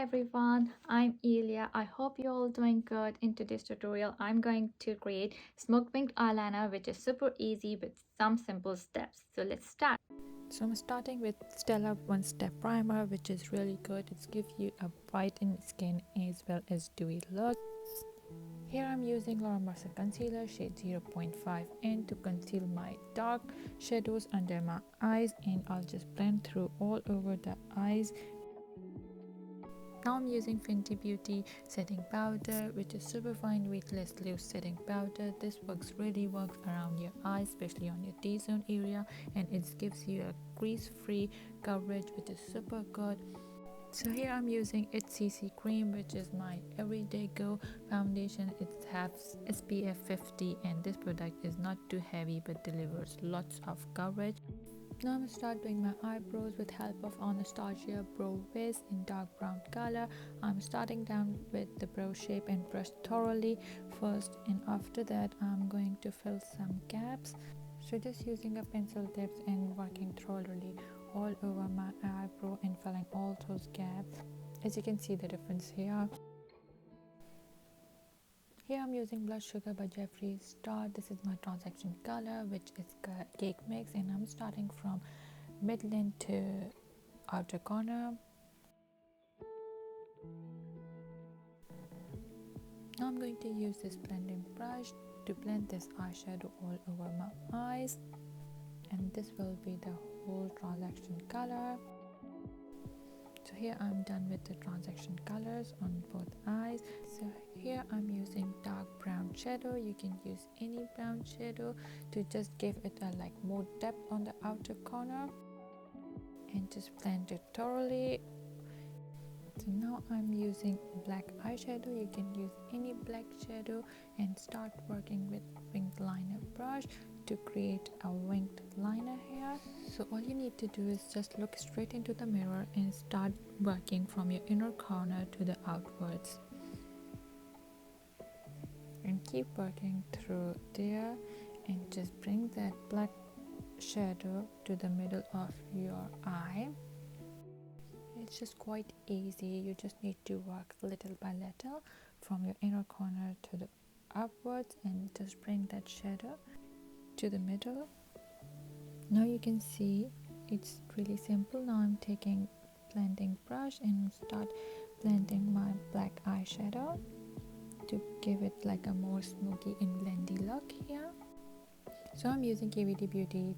Everyone, I'm Elia. I hope you're all doing good. In today's tutorial, I'm going to create smoke pink eyeliner, which is super easy with some simple steps. So let's start. So I'm starting with Stilla One Step Primer, which is really good. It gives you a brightened skin as well as dewy look. Here I'm using LAURA MERCIER concealer shade 0.5N to conceal my dark shadows under my eyes, and I'll just blend through all over the eyes. Now I'm using Fenty Beauty setting powder, which is super fine weightless loose setting powder. This works around your eyes, especially on your T-zone area, and it gives you a crease-free coverage, which is super good. So here I'm using It's CC cream, which is my everyday go foundation. It has SPF 50 and this product is not too heavy but delivers lots of coverage. Now I'm going to start doing my eyebrows with help of Anastasia Brow Wiz in dark brown color. I'm starting down with the brow shape and brush thoroughly first, and after that I'm going to fill some gaps. So just using a pencil tips and working thoroughly all over my eyebrow and filling all those gaps. As you can see the difference here. Here I'm using Blush Sugar by Jeffree Star. This is my transaction color, which is Cake Mix, and I'm starting from midline to outer corner. Now I'm going to use this blending brush to blend this eyeshadow all over my eyes, and this will be the whole transaction color. So here I'm done with the transaction colors on both eyes. So here I'm using dark brown shadow. You can use any brown shadow to just give it a more depth on the outer corner and just blend it thoroughly. So now I'm using black eyeshadow. You can use any black shadow and start working with winged liner brush to create a winged liner here. So all you need to do is just look straight into the mirror and start working from your inner corner to the outwards, and keep working through there and just bring that black shadow to the middle of your eye. It's just quite easy. You just need to work little by little from your inner corner to the upwards and just bring that shadow to the middle. Now you can see it's really simple. Now I'm taking blending brush and start blending my black eyeshadow to give it a more smoky and blendy look here. So I'm using KVD Beauty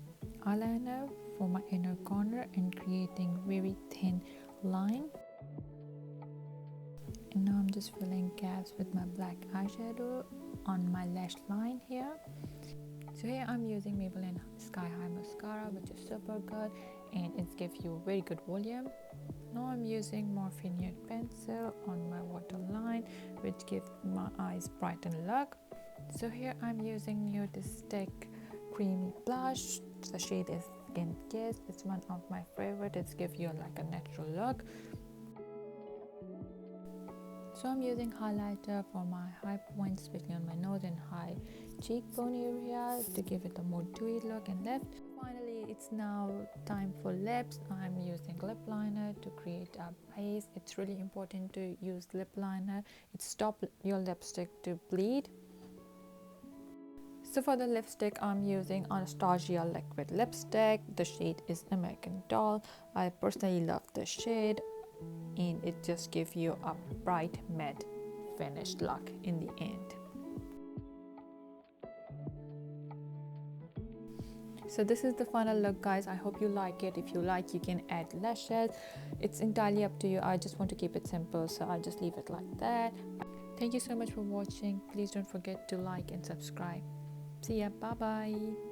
eyeliner for my inner corner and creating very thin line, and now I'm just filling gaps with my black eyeshadow on my lash line here. So here I'm using Maybelline Sky High Mascara, which is super good and it gives you very good volume. Now I'm using Morphe Nude pencil on my waterline, which gives my eyes brighten look. So here I'm using Nudestix creamy blush. The shade is Sunkissed. It's one of my favorite. It gives you a natural look. So I'm using highlighter for my high points, especially on my nose and high cheekbone area, to give it a more dewy look and lift. Finally, it's now time for lips. I'm using lip liner to create a base. It's really important to use lip liner. It stops your lipstick to bleed. So for the lipstick, I'm using Anastasia liquid lipstick. The shade is American Doll. I personally love the shade, and it just gives you a bright matte finished look in the end. So this is the final look, guys. I hope you like it. If you like, you can add lashes. It's entirely up to you. I just want to keep it simple, so I'll just leave it like that. Thank you so much for watching. Please don't forget to like and subscribe. See ya. Bye bye.